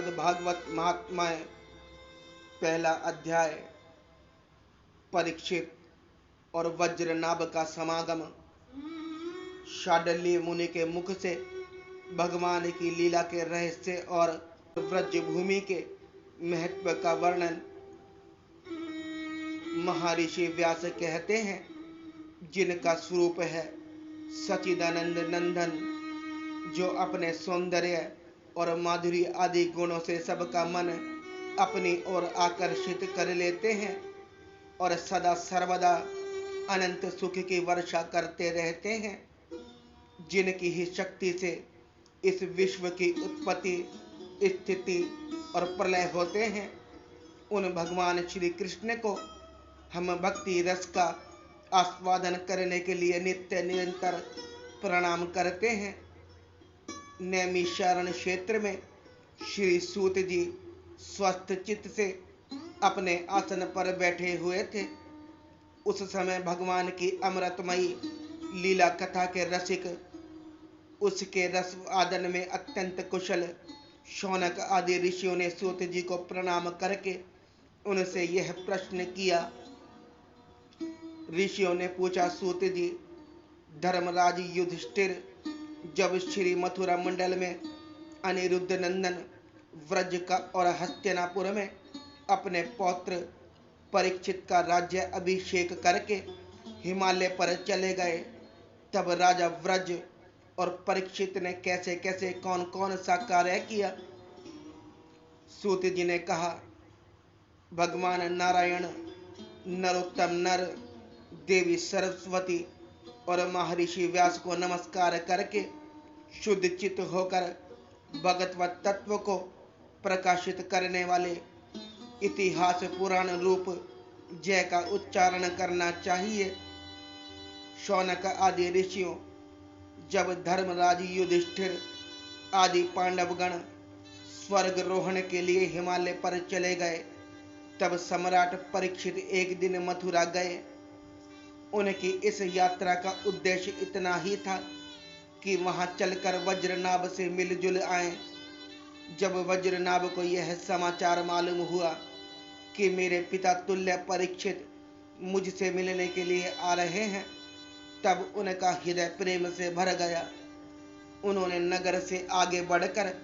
श्रीमद् भागवत महात्म्य पहला अध्याय। परीक्षित और वज्रनाभ का समागम। शांडिल्य मुनि के मुख से भगवान की लीला के रहस्य और व्रज भूमि के महत्व का वर्णन। महर्षि व्यास कहते हैं, जिनका स्वरूप है सच्चिदानंद नंदन, जो अपने सौंदर्य और माधुर्य आदि गुणों से सबका मन अपनी ओर आकर्षित कर लेते हैं और सदा सर्वदा अनंत सुख की वर्षा करते रहते हैं, जिनकी ही शक्ति से इस विश्व की उत्पत्ति, स्थिति और प्रलय होते हैं, उन भगवान श्री कृष्ण को हम भक्ति रस का आस्वादन करने के लिए नित्य निरंतर प्रणाम करते हैं। नैमिषारण्य क्षेत्र में श्री सूत जी स्वस्थ चित्त से अपने आसन पर बैठे हुए थे। उस समय भगवान की अमृतमयी लीला कथा के रसिक, उसके रस आदन में अत्यंत कुशल शौनक आदि ऋषियों ने सूत जी को प्रणाम करके उनसे यह प्रश्न किया। ऋषियों ने पूछा, सूत जी, धर्मराज युधिष्ठिर जब श्री मथुरा मंडल में अनिरुद्ध नंदन व्रज का और हस्तिनापुर में अपने पौत्र परीक्षित का राज्य अभिषेक करके हिमालय पर चले गए, तब राजा व्रज और परीक्षित ने कैसे कैसे कौन कौन सा कार्य किया? सूत जी ने कहा, भगवान नारायण, नरोत्तम नर, देवी सरस्वती और महर्षि व्यास को नमस्कार करके शुद्ध चित्त होकर भगवत तत्व को प्रकाशित करने वाले इतिहास पुराण रूप जय का उच्चारण करना चाहिए। शौनक आदि ऋषियों, जब धर्मराज युधिष्ठिर आदि पांडवगण स्वर्गरोहण के लिए हिमालय पर चले गए, तब सम्राट परीक्षित एक दिन मथुरा गए। उनकी इस यात्रा का उद्देश्य इतना ही था कि वहां चलकर वज्रनाभ से मिलजुल आए। जब वज्रनाभ को यह समाचार मालूम हुआ कि मेरे पिता तुल्य परीक्षित मुझसे मिलने के लिए आ रहे हैं, तब उनका हृदय प्रेम से भर गया। उन्होंने नगर से आगे बढ़कर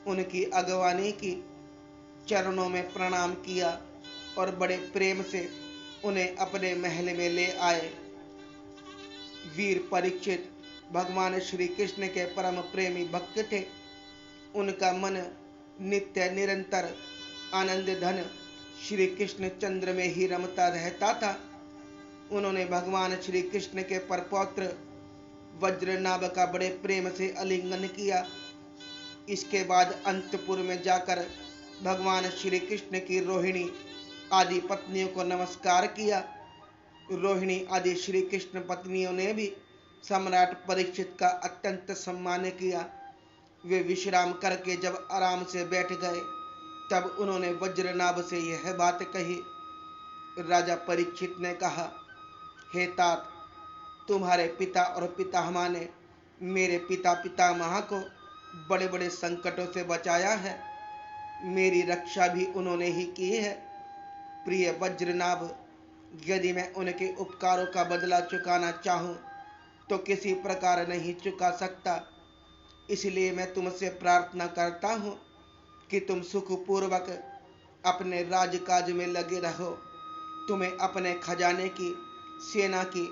उनकी अगवानी की, चरणों में प्रणाम किया और बड़े प्रेम से उन्हें अपने महल में ले आए। वीर परीक्षित भगवान श्री कृष्ण के परम प्रेमी भक्त थे। उनका मन नित्य निरंतर आनंद धन श्री कृष्ण चंद्र में ही रमता रहता था। उन्होंने भगवान श्री कृष्ण के परपौत्र वज्रनाभ का बड़े प्रेम से आलिंगन किया। इसके बाद अंतपुर में जाकर भगवान श्री कृष्ण की रोहिणी आदि पत्नियों को नमस्कार किया। रोहिणी आदि श्री कृष्ण पत्नियों ने भी सम्राट परीक्षित का अत्यंत सम्मान किया। वे विश्राम करके जब आराम से बैठ गए, तब उन्होंने वज्रनाभ से यह बात कही। राजा परीक्षित ने कहा, हे तात, तुम्हारे पिता और पितामह ने मेरे पिता पितामह को बड़े बड़े संकटों से बचाया है। मेरी रक्षा भी उन्होंने ही की है। प्रिय वज्रनाभ, यदि मैं उनके उपकारों का बदला चुकाना चाहूं तो किसी प्रकार नहीं चुका सकता। इसलिए मैं तुमसे प्रार्थना करता हूं कि तुम सुखपूर्वक अपने राजकाज में लगे रहो। तुम्हें अपने खजाने की, सेना की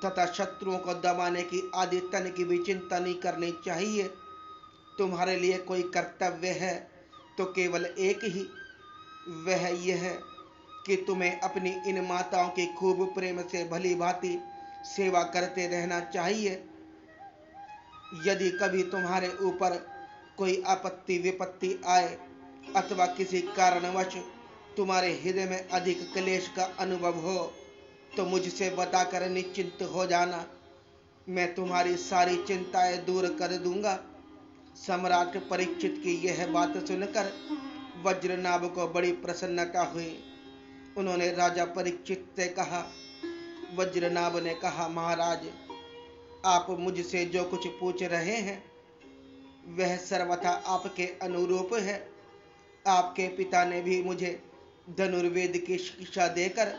तथा शत्रुओं को दबाने की आदि तन की भी चिंता नहीं करनी चाहिए। तुम्हारे लिए कोई कर्तव्य है तो केवल एक ही, वह यह है कि तुम्हें अपनी इन माताओं की खूब प्रेम से भली भांति सेवा करते रहना चाहिए। यदि कभी तुम्हारे ऊपर कोई आपत्ति विपत्ति आए अथवा किसी कारणवश तुम्हारे हृदय में अधिक क्लेश का अनुभव हो, तो मुझसे बताकर निश्चिंत हो जाना। मैं तुम्हारी सारी चिंताएं दूर कर दूंगा। सम्राट परीक्षित की यह बात सुनकर वज्रनाभ को बड़ी प्रसन्नता हुई। उन्होंने राजा परीक्षित से कहा। वज्रनाभ ने कहा, महाराज, आप मुझसे जो कुछ पूछ रहे हैं वह सर्वथा आपके अनुरूप है। आपके पिता ने भी मुझे धनुर्वेद की शिक्षा देकर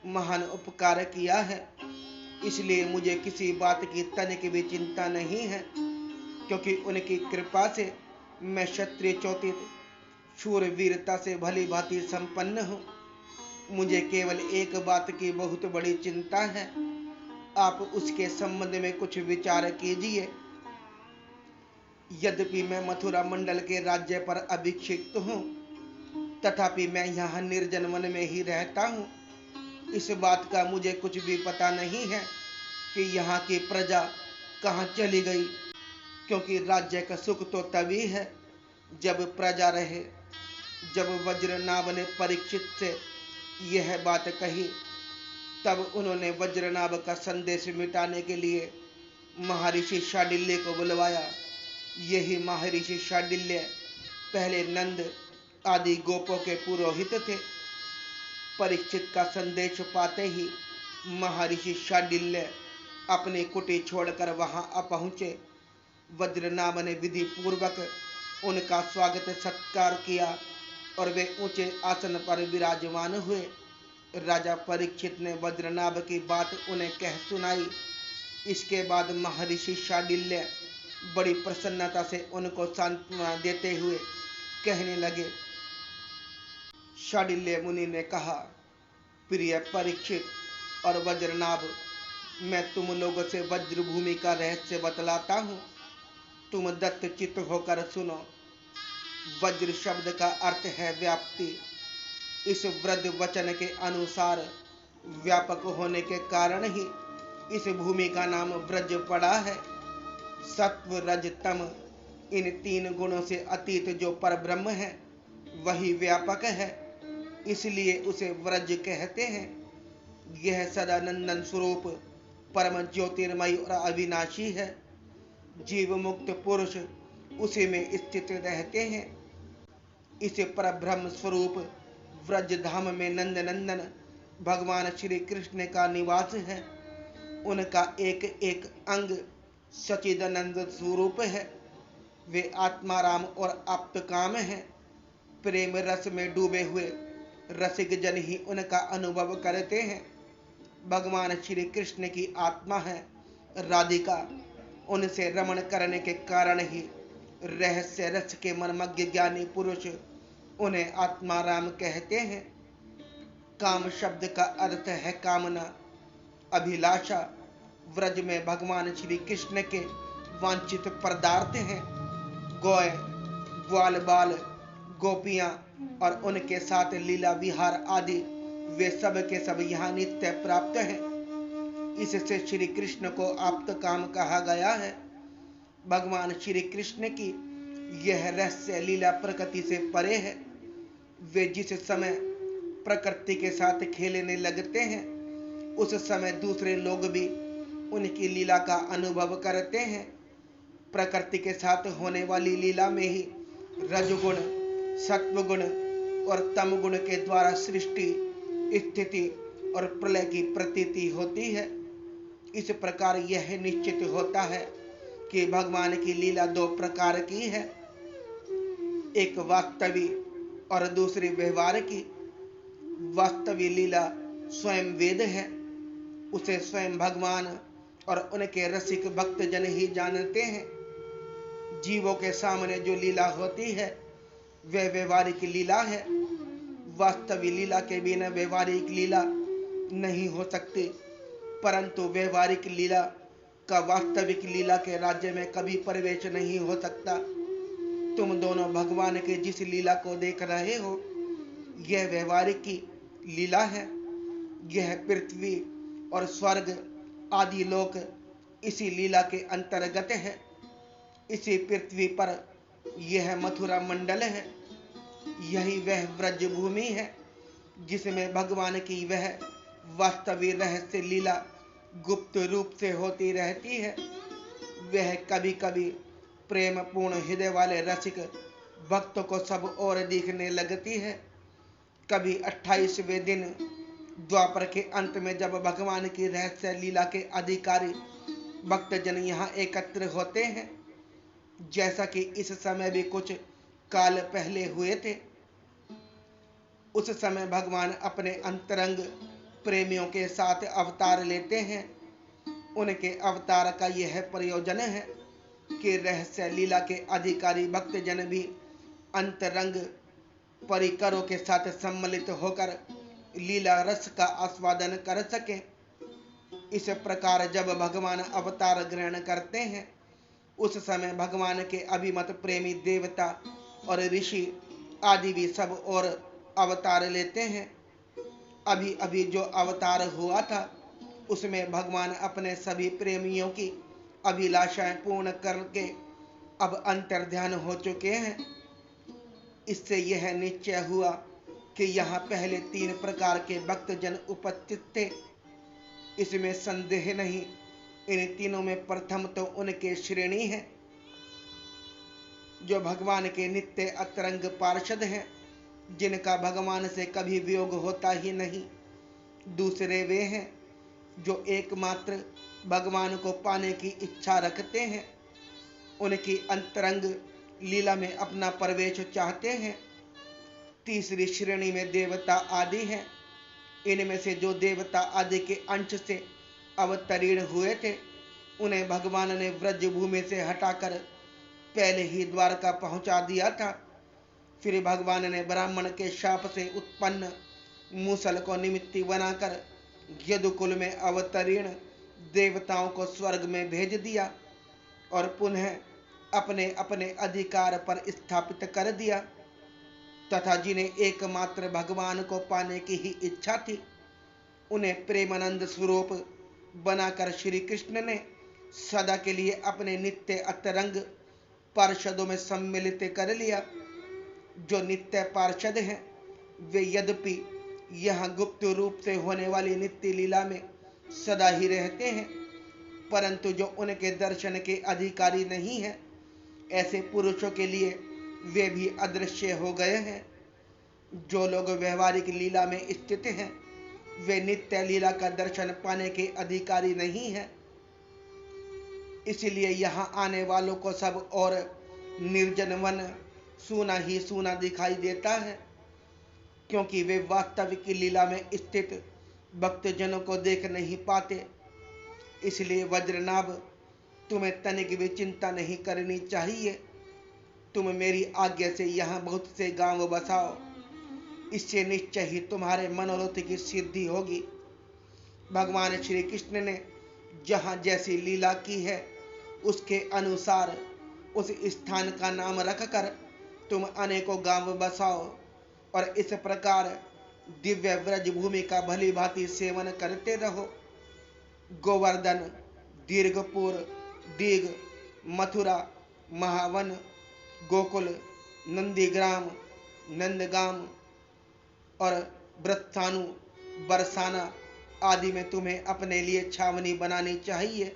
महान उपकार किया है, इसलिए मुझे किसी बात की तनिक भी चिंता नहीं है, क्योंकि उनकी कृपा से मैं क्षत्रिय चोटित शूरवीरता से भली भांति संपन्न हूँ। मुझे केवल एक बात की बहुत बड़ी चिंता है, आप उसके संबंध में कुछ विचार कीजिए। यद्यपि मैं मथुरा मंडल के राज्य पर अभिषिक्त हूँ, तथापि मैं यहाँ निर्जन वन में ही रहता हूँ। इस बात का मुझे कुछ भी पता नहीं है कि यहाँ की प्रजा कहाँ चली गई, क्योंकि राज्य का सुख तो तभी है जब प्रजा रहे। जब वज्रनाभ ने परीक्षित से यह बात कही, तब उन्होंने वज्रनाभ का संदेश मिटाने के लिए महर्षि शांडिल्य को बुलवाया। यही महर्षि शांडिल्य पहले नंद आदि गोपों के पुरोहित थे। परीक्षित का संदेश पाते ही महर्षि शांडिल्य अपनी कुटी छोड़कर वहां आ पहुंचे। वज्रनाभ ने विधि पूर्वक उनका स्वागत सत्कार किया और वे ऊंचे आसन पर विराजमान हुए। राजा परीक्षित ने वज्रनाभ की बात उन्हें कह सुनाई। इसके बाद महर्षि शांडिल्य बड़ी प्रसन्नता से उनको सांत्वना देते हुए कहने लगे। शांडिल्य मुनि ने कहा, प्रिय परीक्षित और वज्रनाभ, मैं तुम लोगों से वज्रभूमि का रहस्य बतलाता हूँ, तुम दत्तचित्त होकर सुनो। वज्र शब्द का अर्थ है व्याप्ति। इस वृद्ध वचन के अनुसार व्यापक होने के कारण ही इस भूमि का नाम व्रज पड़ा है। सत्व रज तम इन तीन गुणों से अतीत जो परब्रह्म है वही व्यापक है, इसलिए उसे व्रज कहते हैं। यह सदानंदन स्वरूप परम ज्योतिर्मय और अविनाशी है। जीव मुक्त पुरुष उसी में स्थित रहते हैं। इस परब्रह्म स्वरूप व्रज धाम में नंद नंदन भगवान श्री कृष्ण का निवास है। उनका एक एक अंग सचिदानंद स्वरूप है। वे आत्माराम और आप्तकाम हैं। प्रेम रस में डूबे हुए रसिक जन ही उनका अनुभव करते हैं। भगवान श्री कृष्ण की आत्मा है राधिका। उनसे रमण करने के कारण ही रहस्य रस के मर्मज्ञ ज्ञानी पुरुष उन्हें आत्माराम कहते हैं। काम शब्द का अर्थ है कामना, अभिलाषा। व्रज में भगवान श्री कृष्ण के वांछित पदार्थ हैं। गौएं, ग्वाल बाल, गोपियां और उनके साथ लीला विहार आदि वे सब के सब यहाँ नित्य प्राप्त हैं। इससे श्री कृष्ण को आप्त काम कहा गया है। भगवान श्री कृष्ण की यह रहस्य लीला प्रकृति से परे है। वे जिस समय प्रकृति के साथ खेलने लगते हैं, उस समय दूसरे लोग भी उनकी लीला का अनुभव करते हैं। प्रकृति के साथ होने वाली लीला में ही रजगुण, सत्वगुण और तमगुण के द्वारा सृष्टि, स्थिति और प्रलय की प्रतीति होती है। इस प्रकार यह निश्चित होता है कि भगवान की लीला दो प्रकार की है, एक वास्तविक और दूसरी व्यवहार की। वास्तविक लीला स्वयं वेद है। उसे स्वयं भगवान और उनके रसिक भक्त जन ही जानते हैं। जीवों के सामने जो लीला होती है वह व्यवहारिक लीला है। वास्तविक लीला के बिना व्यवहारिक लीला नहीं हो सकती, परंतु व्यवहारिक लीला का वास्तविक लीला के राज्य में कभी प्रवेश नहीं हो सकता। तुम दोनों भगवान के जिस लीला को देख रहे हो यह व्यवहारिक की लीला है। यह पृथ्वी और स्वर्ग आदि लोक इसी लीला के अंतर्गत है। इसी पृथ्वी पर यह मथुरा मंडल है। यही वह व्रज भूमि है जिसमें भगवान की वह वास्तविक रहस्य लीला गुप्त रूप से होती रहती है। वह कभी कभी प्रेम पूर्ण हृदय वाले रसिक भक्तों को सब और दिखने लगती है। कभी 28वें दिन द्वापर के अंत में जब भगवान की रहस्य लीला के अधिकारी भक्तजन यहाँ एकत्र होते हैं, जैसा कि इस समय भी कुछ काल पहले हुए थे, उस समय भगवान अपने अंतरंग प्रेमियों के साथ अवतार लेते हैं। उनके अवतार का यह प्रयोजन है कि रहस्य लीला के अधिकारी भक्तजन भी अंतरंग परिकरों के साथ सम्मिलित होकर लीला रस का आस्वादन कर सके। इस प्रकार जब भगवान अवतार ग्रहण करते हैं, उस समय भगवान के अभिमत प्रेमी देवता और ऋषि आदि भी सब और अवतार लेते हैं। अभी अभी जो अवतार हुआ था, उसमें भगवान अपने सभी प्रेमियों की अभिलाषाएं पूर्ण करके अब अंतर्ध्यान हो चुके हैं। इससे यह निश्चय हुआ कि यहाँ पहले 3 प्रकार के भक्तजन उपस्थित थे। इसमें संदेह नहीं। इन तीनों में प्रथम तो उनके श्रेणी है, जो भगवान के नित्य अतरंग पार्षद हैं, जिनका भगवान से कभी वियोग होता ही नहीं। दूसरे वे हैं जो एकमात्र भगवान को पाने की इच्छा रखते हैं, उनकी अंतरंग लीला में अपना प्रवेश चाहते हैं। तीसरी श्रेणी में देवता आदि हैं। इनमें से जो देवता आदि के अंश से अवतीर्ण हुए थे, उन्हें भगवान ने व्रज भूमि से हटाकर पहले ही द्वारका पहुंचा दिया था। फिर भगवान ने ब्राह्मण के शाप से उत्पन्न मूसल को निमित्त बनाकर यदुकुल में अवतीर्ण देवताओं को स्वर्ग में भेज दिया और पुनः अपने अपने अधिकार पर स्थापित कर दिया, तथा जिन्हें एकमात्र भगवान को पाने की ही इच्छा थी, उन्हें प्रेमानंद स्वरूप बनाकर श्री कृष्ण ने सदा के लिए अपने नित्य अतरंग पार्षदों में सम्मिलित कर लिया। जो नित्य पार्षद हैं, वे यद्यपि यहाँ गुप्त रूप से होने वाली नित्य लीला में सदा ही रहते हैं, परंतु जो उनके दर्शन के अधिकारी नहीं हैं, ऐसे पुरुषों के लिए वे भी अदृश्य हो गए हैं। जो लोग व्यवहारिक लीला में स्थित हैं, वे नित्य लीला का दर्शन पाने के अधिकारी नहीं हैं। इसलिए यहाँ आने वालों को सब और निर्जन वन सूना ही सूना दिखाई देता है, क्योंकि वे वास्तविक लीला में स्थित भक्तजनों को देख नहीं पाते। इसलिए वज्रनाभ, तुम्हें तनिक भी चिंता नहीं करनी चाहिए। तुम मेरी आज्ञा से यहाँ बहुत से गांव बसाओ, इससे निश्चय ही तुम्हारे मनोरथ की सिद्धि होगी। भगवान श्री कृष्ण ने जहाँ जैसी लीला की है, उसके अनुसार उस स्थान का नाम रखकर तुम अनेकों गांव बसाओ और इस प्रकार दिव्य व्रज भूमि का भली भांति सेवन करते रहो। गोवर्धन, दीर्घपुर, दीघ, मथुरा, महावन, गोकुल, नंदीग्राम, नंदगाम और वृत्तानु, बरसाना आदि में तुम्हें अपने लिए छावनी बनानी चाहिए।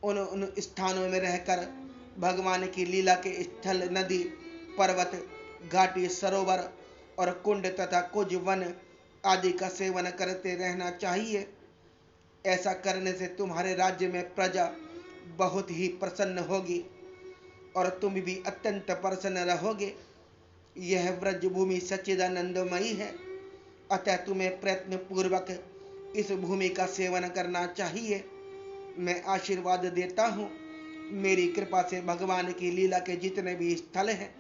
उन स्थानों में रहकर भगवान की लीला के स्थल, नदी, पर्वत, घाटी, सरोवर और कुंड तथा कुछ वन आदि का सेवन करते रहना चाहिए। ऐसा करने से तुम्हारे राज्य में प्रजा बहुत ही प्रसन्न होगी और तुम भी अत्यंत प्रसन्न रहोगे। यह व्रज भूमि सच्चिदानंदमयी है, अतः तुम्हें प्रयत्न पूर्वक इस भूमि का सेवन करना चाहिए। मैं आशीर्वाद देता हूँ, मेरी कृपा से भगवान की लीला के जितने भी स्थल हैं,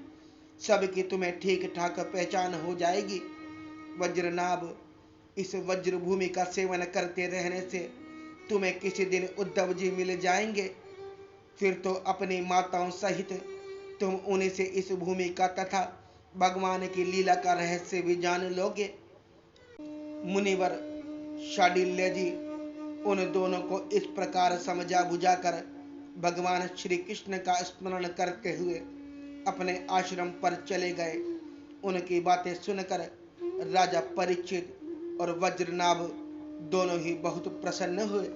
सबकी तुम्हें ठीक ठाक पहचान हो जाएगी। वज्रनाभ, इस वज्र भूमि का सेवन करते रहने से तुम्हें किसी दिन उद्धव जी मिल जाएंगे। फिर तो अपनी माताओं सहित तुम उन्हीं से इस भूमि का तथा भगवान की लीला का रहस्य भी जान लोगे। मुनिवर शांडिल्य जी उन दोनों को इस प्रकार समझा बुझाकर भगवान श्री कृष्ण का स्मरण करते हुए अपने आश्रम पर चले गए। उनकी बातें सुनकर राजा परीक्षित और वज्रनाभ दोनों ही बहुत प्रसन्न हुए।